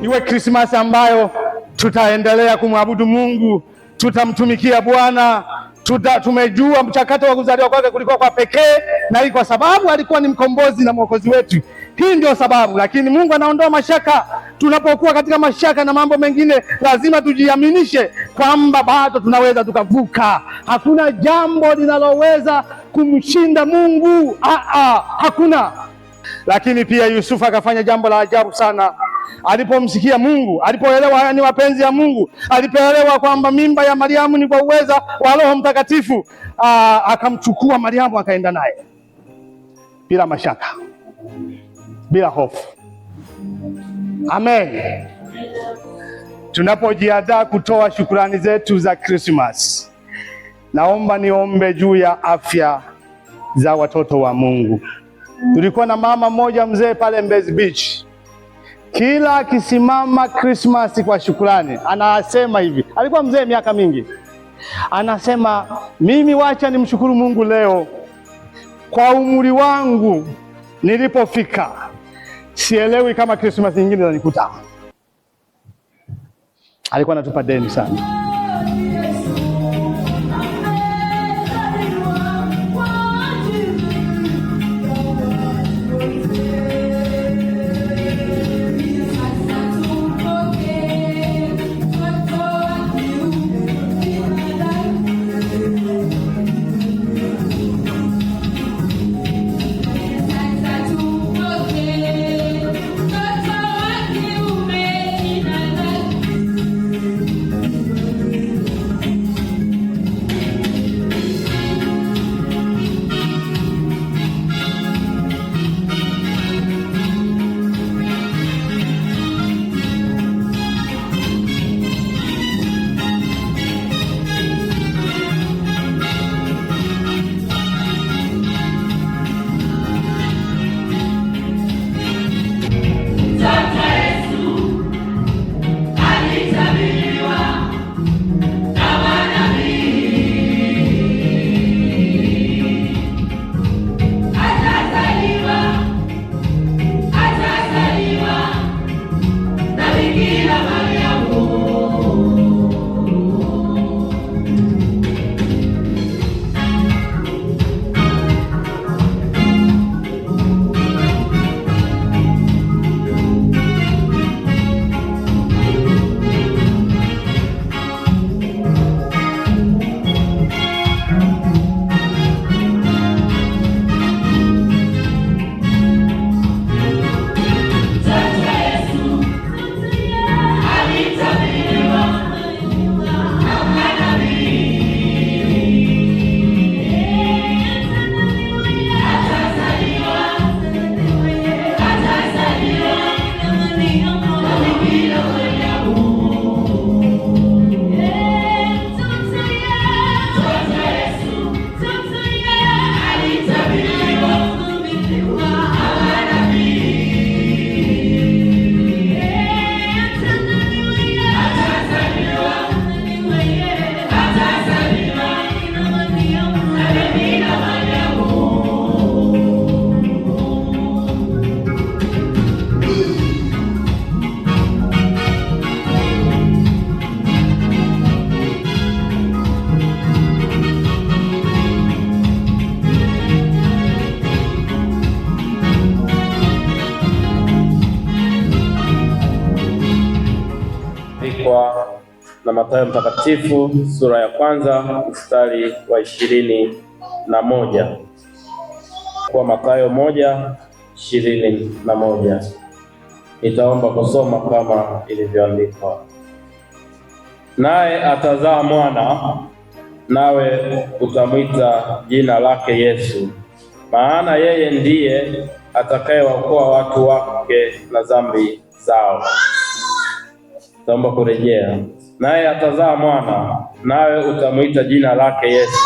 iwe Krismasi ambayo tutaendelea kumwabudu Mungu, tutamtumikia Bwana. Tumejua mchakato wa kuzaliwa kwake kulikuwa kwa pekee, na hii kwa sababu alikuwa ni mkombozi na mwokozi wetu. Hii ndio sababu, lakini Mungu anaondoa mashaka. Tunapokuwa katika mashaka na mambo mengine, lazima tujiaminishe kwamba bado tunaweza tukavuka. Hakuna jambo linaloweza kumshinda Mungu, hakuna. Lakini pia Yusufu akafanya jambo la ajabu sana. Alipomsikia Mungu, alipoelewa ni mapenzi ya Mungu, alipoelewa kwamba mimba ya Mariamu ni kwa uweza wa Roho Mtakatifu, akamchukua Mariamu akaenda naye bila mashaka, bila hofu. Amen. Tunapojiandaa kutoa shukrani zetu za Christmas, naomba niombe juu ya afya za watoto wa Mungu. Tulikuwa na mama mmoja mzee pale Mbezi Beach. Kila akisimama Christmas kwa shukrani, anasema hivi, alikuwa mzee miaka mingi, anasema mimi wacha nimshukuru Mungu leo kwa umri wangu nilipofika. Sielewi kama Christmas nyingine zanikuta. Alikuwa anatupa deni sana. Na Mathayo Mtakatifu sura ya 1 mstari wa 21. Kwa Mathayo 1:21. Nitaomba kusoma kama ilivyoandikwa. Naye atazaa mwana, nawe utamwita jina lake Yesu, maana yeye ndiye atakayewaokoa watu wake na dhambi zao. Naomba kurejea. Naye atazaa mwana, nawe utamwita jina lake Yesu,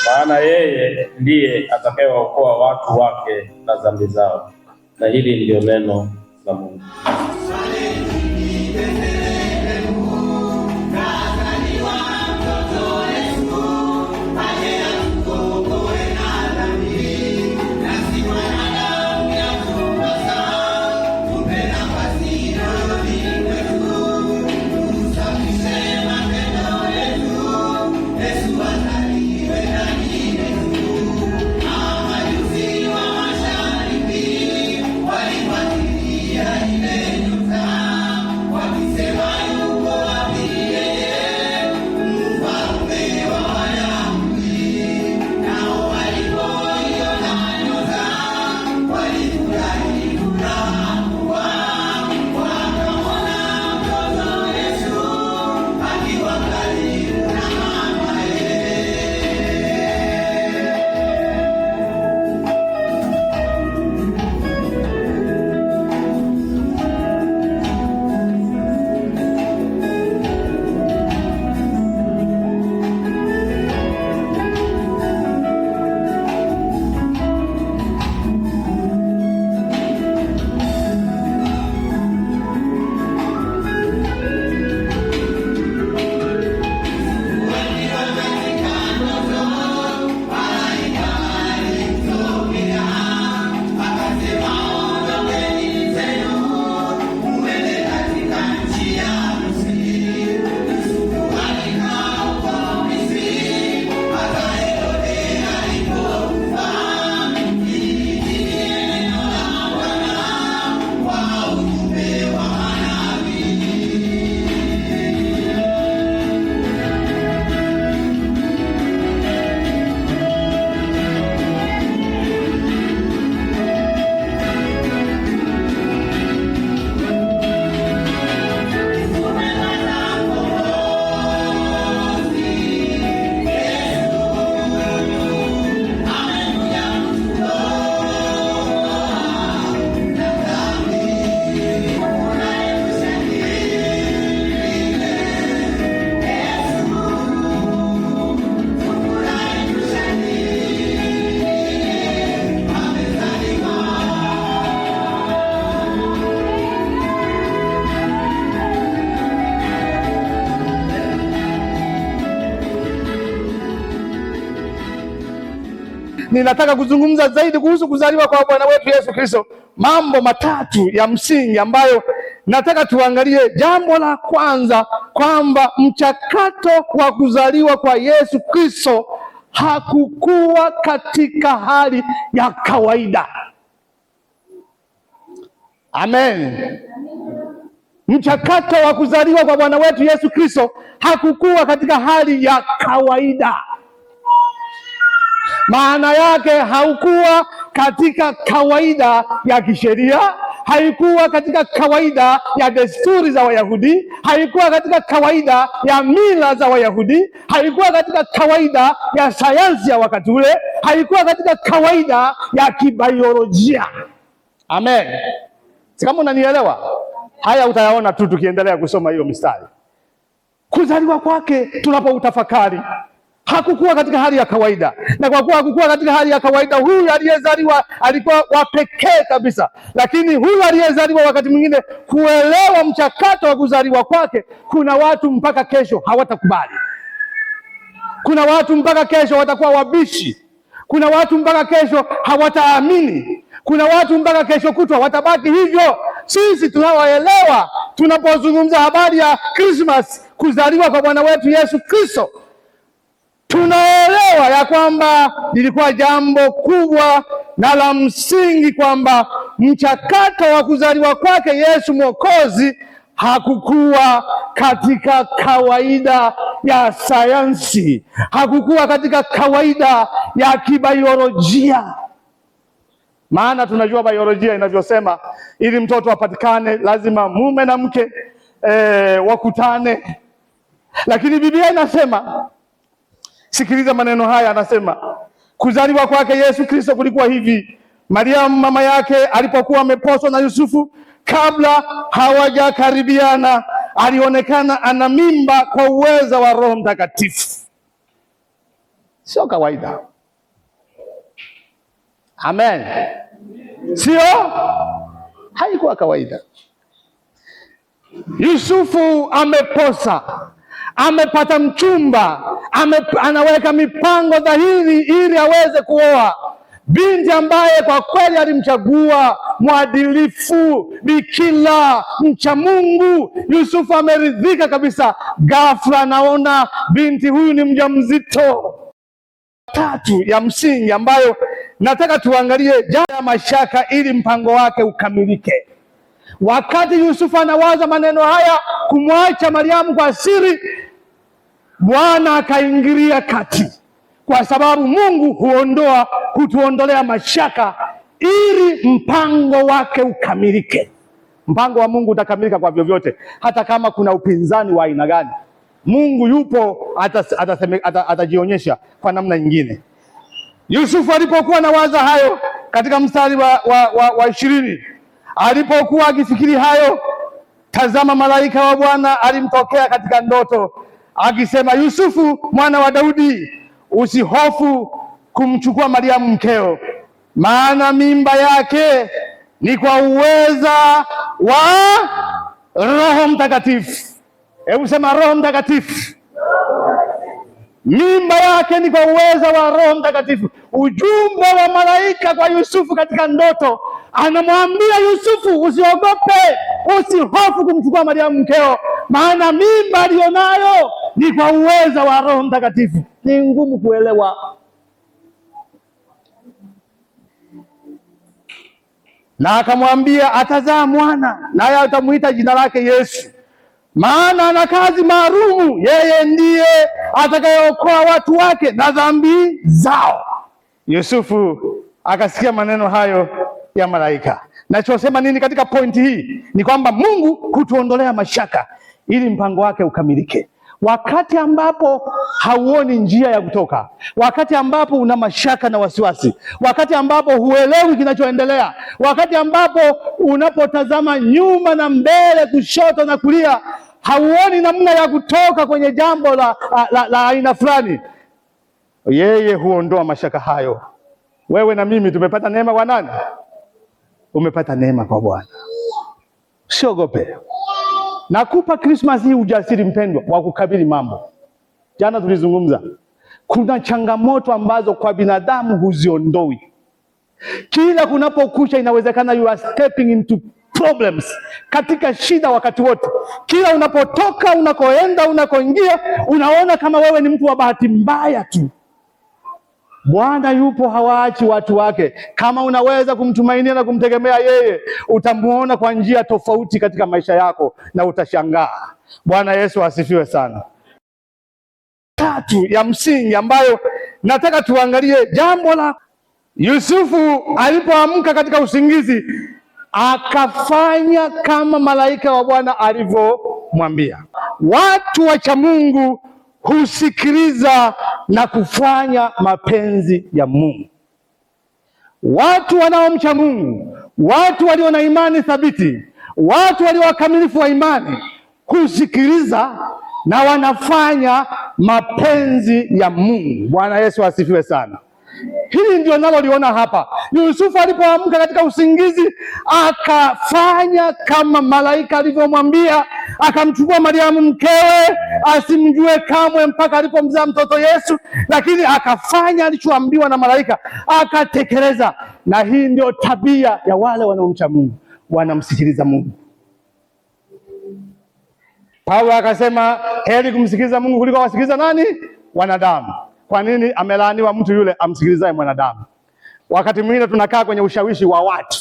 maana yeye ndiye atakayewaokoa watu wake na dhambi zao. Na hili ndio neno la Mungu. ninataka kuzungumza zaidi kuhusu kuzaliwa kwa Bwana wetu Yesu Kristo. Mambo matatu ya msingi ambayo nataka tuangalie. Jambo la kwanza, kwamba mchakato wa kuzaliwa kwa Yesu Kristo hakukuwa katika hali ya kawaida. Amen. Mchakato wa kuzaliwa kwa Bwana wetu Yesu Kristo hakukuwa katika hali ya kawaida. Maana yake haukuwa katika kawaida ya kisheria, haikuwa katika kawaida ya desturi za Wayahudi, haikuwa katika kawaida ya mila za Wayahudi, haikuwa katika kawaida ya sayansi ya wakati ule, haikuwa katika kawaida ya kibiolojia. Amen. Si kama unanielewa? Haya utayaona tu tukiendelea kusoma hiyo mistari. Kuzaliwa kwake tunapoutafakari hakukuwa katika hali ya kawaida, na kwa kuwa hakukuwa katika hali ya kawaida, huyu aliyezaliwa alikuwa wa pekee kabisa. Lakini huyu aliyezaliwa, wakati mwingine kuelewa mchakato wa kuzaliwa kwake, kuna watu mpaka kesho hawatakubali. Kuna watu mpaka kesho watakuwa wabishi. Kuna watu mpaka kesho hawataamini. Kuna watu mpaka kesho kutwa watabaki hivyo. Sisi tunawaelewa tunapozungumza habari ya Christmas, kuzaliwa kwa Bwana wetu Yesu Kristo, tunaelewa ya kwamba lilikuwa jambo kubwa na la msingi, kwamba mchakato wa kuzaliwa kwake Yesu Mwokozi hakukuwa katika kawaida ya sayansi, hakukuwa katika kawaida ya kibiolojia. Maana tunajua biolojia inavyosema, ili mtoto apatikane lazima mume na mke wakutane. Lakini Biblia inasema, sikiliza maneno haya, anasema kuzaliwa kwake Yesu Kristo kulikuwa hivi. Mariamu mama yake alipokuwa ameposwa na Yusufu, kabla hawajakaribiana, alionekana ana mimba kwa uweza wa Roho Mtakatifu. Sio kawaida. Amen. Sio, haikuwa kawaida. Yusufu ameposa, amepata mchumba, anaweka mipango dhahiri ili aweze kuoa binti ambaye kwa kweli alimchagua, mwadilifu, bikira, mcha Mungu. Yusufu ameridhika kabisa. Ghafla anaona binti huyu ni mjamzito. Tatu ya msingi ambayo nataka tuangalie, jana ya mashaka, ili mpango wake ukamilike. Wakati Yusufu anawaza maneno haya kumwacha Mariamu kwa siri, Bwana akaingilia kati, kwa sababu Mungu hutuondolea mashaka ili mpango wake ukamilike. Mpango wa Mungu utakamilika kwa vyovyote, hata kama kuna upinzani wa aina gani. Mungu yupo, atajionyesha kwa namna nyingine. Yusufu alipokuwa na waza hayo, katika mstari wa 20, alipokuwa akifikiri hayo, tazama, malaika wa Bwana alimtokea katika ndoto akisema, Yusufu mwana wa Daudi, usihofu kumchukua Mariamu mkeo, maana mimba yake ni kwa uweza wa Roho Mtakatifu. Hebu sema Roho Mtakatifu. Mimba yake ni kwa uweza wa Roho Mtakatifu. Ujumbe wa malaika kwa Yusufu katika ndoto, anamwambia Yusufu, usiogope, usihofu kumchukua Mariamu mkeo, maana mimba aliyonayo ni kwa uweza wa Roho Mtakatifu. Ni ngumu kuelewa. Na akamwambia atazaa mwana, naye atamuita jina lake Yesu, maana ana kazi maalumu. Yeye ndiye atakayeokoa watu wake na dhambi zao. Yusufu akasikia maneno hayo ya malaika. Nachosema nini katika pointi hii ni kwamba Mungu hutuondolea mashaka ili mpango wake ukamilike. Wakati ambapo hauoni njia ya kutoka, wakati ambapo una mashaka na wasiwasi, wakati ambapo huelewi kinachoendelea, wakati ambapo unapotazama nyuma na mbele, kushoto na kulia, hauoni namna ya kutoka kwenye jambo la aina fulani, yeye huondoa mashaka hayo. Wewe na mimi tumepata neema kwa nani? Umepata neema kwa Bwana. Usiogope. Nakupa Christmas hii ujasiri mpendwa wa kukabili mambo. Jana tulizungumza kuna changamoto ambazo kwa binadamu huziondoi. Kila kunapokucha inawezekana you are stepping into problems, katika shida wakati wote. Kila unapotoka, unakoenda, unakoingia, unaona kama wewe ni mtu wa bahati mbaya tu. Bwana yupo, hawaachi watu wake. Kama unaweza kumtumainia na kumtegemea yeye, utamuona kwa njia tofauti katika maisha yako na utashangaa. Bwana Yesu asifiwe sana. Tatu ya msingi ambayo nataka tuangalie, jambo la Yusufu alipoamka katika usingizi, akafanya kama malaika wa Bwana alivyomwambia. Watu wacha Mungu husikiliza na kufanya mapenzi ya Mungu. Watu wanaomcha Mungu, watu walio na imani thabiti, watu walio wakamilifu wa imani husikiliza na wanafanya mapenzi ya Mungu. Bwana Yesu asifiwe sana. Hili ndio naloliona hapa. Yusufu alipoamka katika usingizi, akafanya kama malaika alivyomwambia. Akamchukua Mariamu mkewe, asimjue kamwe mpaka alipomzaa mtoto Yesu, lakini akafanya alichoambiwa na malaika, akatekeleza. Na hii ndio tabia ya wale wanaomcha Mungu, wanamsikiliza Mungu. Paulo akasema heri kumsikiliza Mungu kuliko wasikiliza nani? Wanadamu. Kwa nini? Amelaaniwa mtu yule amsikilizaye mwanadamu. Wakati mwingine tunakaa kwenye ushawishi wa watu,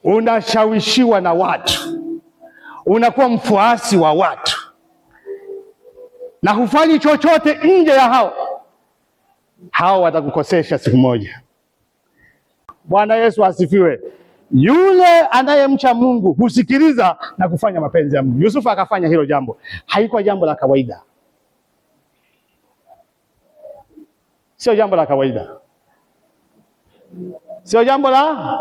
unashawishiwa na watu, unakuwa mfuasi wa watu na hufanyi chochote nje ya hao. Hao watakukosesha siku moja. Bwana Yesu asifiwe. Yule anayemcha Mungu husikiliza na kufanya mapenzi ya Mungu. Yusufu akafanya hilo jambo. Haikuwa jambo la kawaida. Sio jambo la kawaida. Sio jambo la...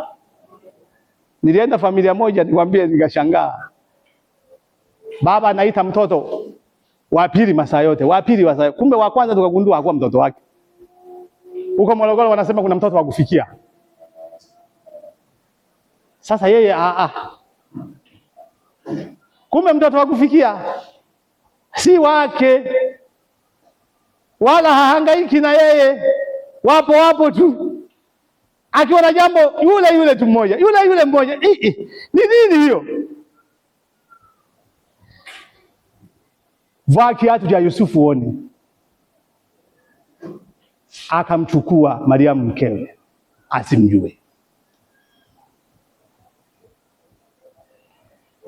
Nilienda familia moja, niwaambie, nikashangaa. Baba anaita mtoto wa pili masaa yote, wa pili masaa yote. Kumbe wa kwanza tukagundua hakuwa mtoto wake. Huko Morogoro wanasema kuna mtoto wa kufikia. Sasa yeye kumbe mtoto wa kufikia si wake, wala hahangaiki na yeye, wapo tu. Akiwa na jambo yule tu mmoja, yule mmoja. Ni nini hiyo? Vaa kiatu cha Yusufu uone. Akamchukua Mariamu mkewe, asimjue.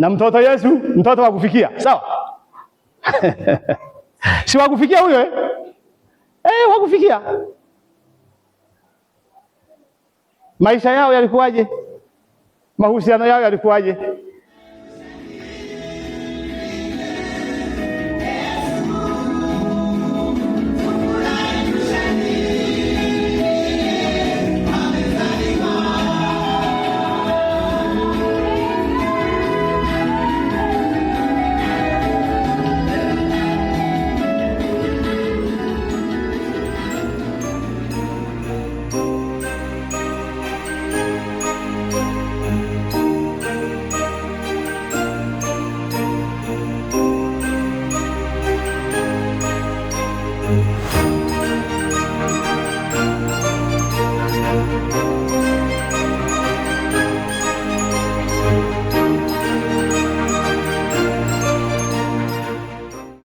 Na mtoto Yesu, mtoto wa kufikia, sawa? Si wa kufikia huyo wa kufikia. Maisha yao yalikuwaje? Mahusiano yao yalikuwaje?